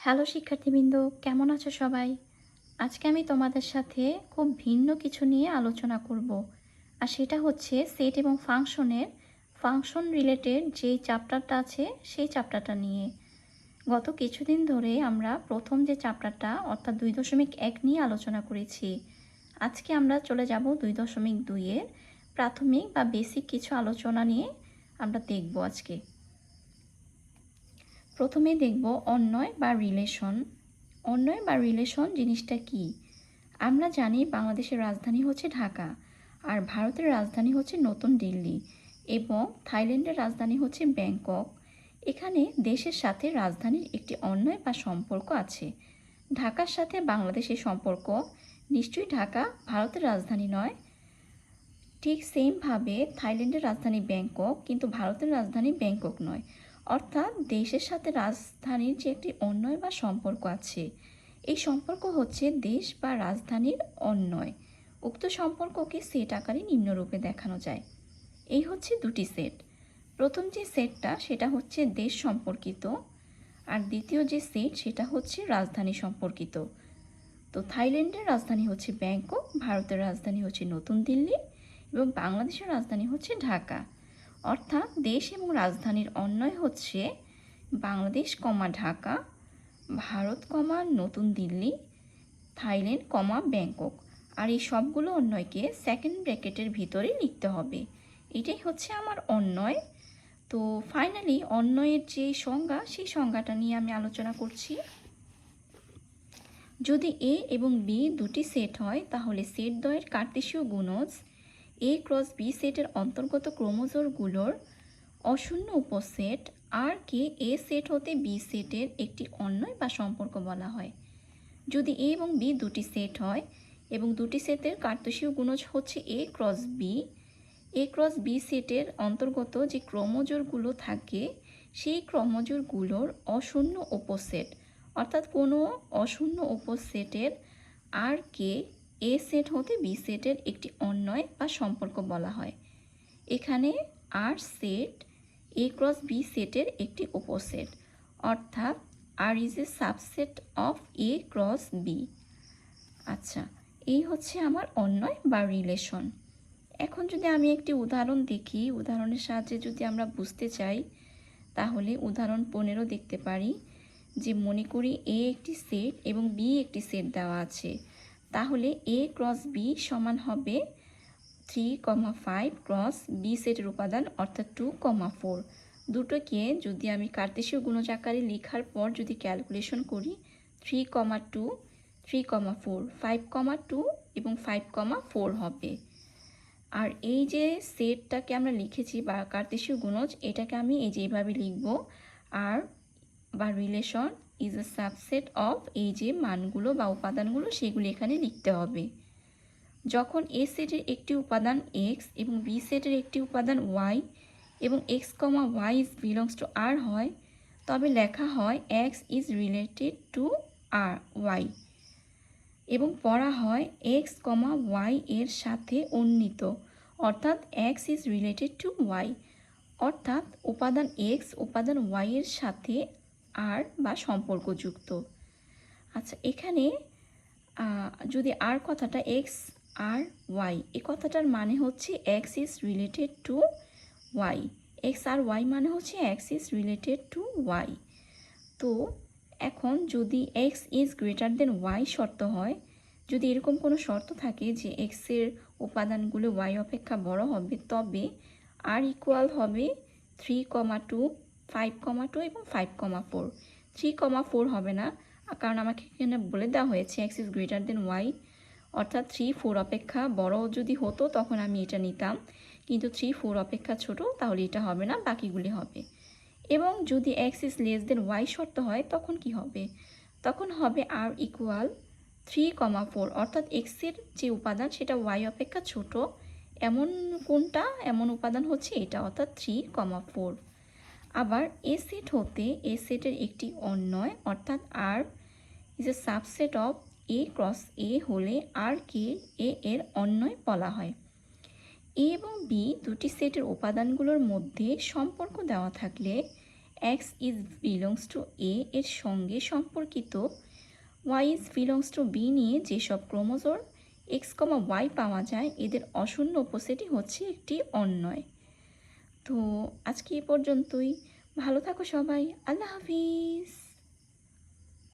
Hello শিক্ষার্থীবৃন্দ, কেমন আছো সবাই? আজকে আমি তোমাদের সাথে খুব ভিন্ন কিছু নিয়ে আলোচনা করব। আর সেটা হচ্ছে সেট এবং ফাংশন রিলেটেড যেই চ্যাপ্টারটা আছে সেই চ্যাপ্টারটা নিয়ে। গত কিছুদিন ধরে আমরা প্রথম যে চ্যাপ্টারটা অর্থাৎ 2.1 নিয়ে আলোচনা করেছি। আজকে আমরা চলে যাব 2.2-এর প্রাথমিক বা বেসিক কিছু আলোচনা নিয়ে আমরা দেখব আজকে। প্রথমে দেখব অন্বয় বা রিলেশন। অন্বয় বা রিলেশন জিনিসটা কি? আমরা জানি বাংলাদেশের রাজধানী হচ্ছে ঢাকা, আর ভারতের রাজধানী হচ্ছে নতুন দিল্লি, এবং থাইল্যান্ডের রাজধানী হচ্ছে ব্যাংকক। এখানে দেশের সাথে রাজধানীর একটি অন্বয় বা সম্পর্ক আছে। ঢাকার সাথে বাংলাদেশের সম্পর্ক, নিশ্চয়ই ঢাকা ভারতের রাজধানী নয়। ঠিক সেমভাবে থাইল্যান্ডের রাজধানী ব্যাংকক, কিন্তু ভারতের রাজধানী ব্যাংকক নয়। অর্থাৎ দেশের সাথে রাজধানীর যে একটি অন্বয় বা সম্পর্ক আছে, এই সম্পর্ক হচ্ছে দেশ বা রাজধানীর অন্বয়। উক্ত সম্পর্ককে সেট আকারে নিম্নরূপে দেখানো যায়। এই হচ্ছে দুটি সেট। প্রথম যে সেটটা সেটা হচ্ছে দেশ সম্পর্কিত, আর দ্বিতীয় যে সেট সেটা হচ্ছে রাজধানী সম্পর্কিত। তো থাইল্যান্ডের রাজধানী হচ্ছে ব্যাংকক, ভারতের রাজধানী হচ্ছে নতুন দিল্লি, এবং বাংলাদেশের রাজধানী হচ্ছে ঢাকা। অর্থাৎ দেশ এবং রাজধানীর অন্বয় হচ্ছে বাংলাদেশ ঢাকা, ভারত নতুন দিল্লি, থাইল্যান্ড ব্যাংকক। আর এই সবগুলো অন্বয়কে সেকেন্ড ব্র্যাকেটের ভিতরে লিখতে হবে। এটাই হচ্ছে আমার অন্বয়। তো ফাইনালি অন্বয়ের যে সংজ্ঞা, সেই সংজ্ঞাটা নিয়ে আমি আলোচনা করছি। যদি এ এবং বি দুটি সেট হয়, তাহলে সেট দ্বয়ের কার্তেশীয় গুণজ এ ক্রস বি সেটের অন্তর্গত ক্রোমোজোরগুলোর অশূন্য উপসেট আর কে এ সেট হতে বি সেটের একটি অন্বয় বা সম্পর্ক বলা হয়। যদি এ এবং বি দুটি সেট হয় এবং দুটি সেটের কার্তেশীয় গুণজ হচ্ছে এ ক্রস বি সেটের অন্তর্গত যে ক্রোমোজোরগুলো থাকে, সেই ক্রোমোজোরগুলোর অশূন্য উপসেট, অর্থাৎ কোনো অশূন্য উপসেটের আর কে এ সেট হতে বি সেটের একটি অন্বয় বা সম্পর্ক বলা হয়। এখানে R set A cross B সেটের একটি উপসেট, অর্থাৎ R is a subset of A cross B. আচ্ছা, এই হচ্ছে আমার অন্বয় বা রিলেশন। এখন যদি আমি একটি উদাহরণ দেখি, উদাহরণের সাহায্যে যদি আমরা বুঝতে চাই, তাহলে উদাহরণ 15 দেখতে পারি যে মনে করি এ একটি সেট এবং বি একটি সেট দেওয়া আছে। তাহলে এ ক্রস বি সমান হবে 3,5 ক্রস বি সেটের উপাদান অর্থাৎ 2,4। দুটোকে যদি আমি কার্তেশীয় গুণজ আকারে লেখার পর যদি ক্যালকুলেশন করি, 3,2, 3,4, 5,2 এবং 5,4 হবে। আর এই যে সেটটাকে আমরা লিখেছি বা কার্তেশীয় গুণজ, এটাকে আমি এই যে এইভাবে লিখব, আর বা relation is a subset of এই যে মানগুলো বা উপাদানগুলো সেগুলো এখানে লিখতে হবে। যখন এ সেটের একটি উপাদান এক্স এবং বি সেটের একটি উপাদান ওয়াই এবং x y is belongs to R হয়, তবে লেখা হয় x is related to R y, এবং পড়া হয় এক্স ওয়াই এর সাথে উন্নীত, অর্থাৎ x is related to y, অর্থাৎ উপাদান এক্স উপাদান ওয়াই এর সাথে আর বা সম্পর্কযুক্ত। আচ্ছা, এখানে যদি আর কথাটা এক্স আর ওয়াই, এই কথাটার মানে হচ্ছে x is related to y, x আর ওয়াই মানে হচ্ছে x is related to y. তো এখন যদি x is greater than y শর্ত হয়, যদি এরকম কোনো শর্ত থাকে যে এক্সের উপাদানগুলো ওয়াই অপেক্ষা বড় হবে, তবে আর ইকুয়াল হবে 3,2, 5,2 এবং 5,4। 3,4 হবে না, কারণ আমাকে এখানে বলে দেওয়া হয়েছে x is greater than y, অর্থাৎ 3, 4 অপেক্ষা বড় যদি হতো তখন আমি এটা নিতাম, কিন্তু 3, 4 অপেক্ষা ছোট, তাহলে এটা হবে না, বাকিগুলি হবে। এবং যদি x is less than y শর্ত হয়, তখন কি হবে? তখন হবে আর ইকুয়াল 3,4, অর্থাৎ এক্সের যে উপাদান সেটা ওয়াই অপেক্ষা ছোট, এমন কোনটা? এমন উপাদান হচ্ছে এটা, অর্থাৎ 3,4। আবার এ সেট হতে এ সেটের একটি অন্বয়, অর্থাৎ R is a subset of A cross A হলে আর কে এ এর অন্বয় বলা হয়। এ এবং বি দুটি সেটের উপাদানগুলোর মধ্যে সম্পর্ক দেওয়া থাকলে x is belongs to A এর সঙ্গে সম্পর্কিত y is belongs to B নিয়ে যেসব ক্রোমোজোর এক্স কমা ওয়াই পাওয়া যায় এদের অশূন্য উপসেটই হচ্ছে একটি অন্বয়। তো আজকে এই পর্যন্তই। ভালো থাকো সবাই। আল্লাহ হাফিজ।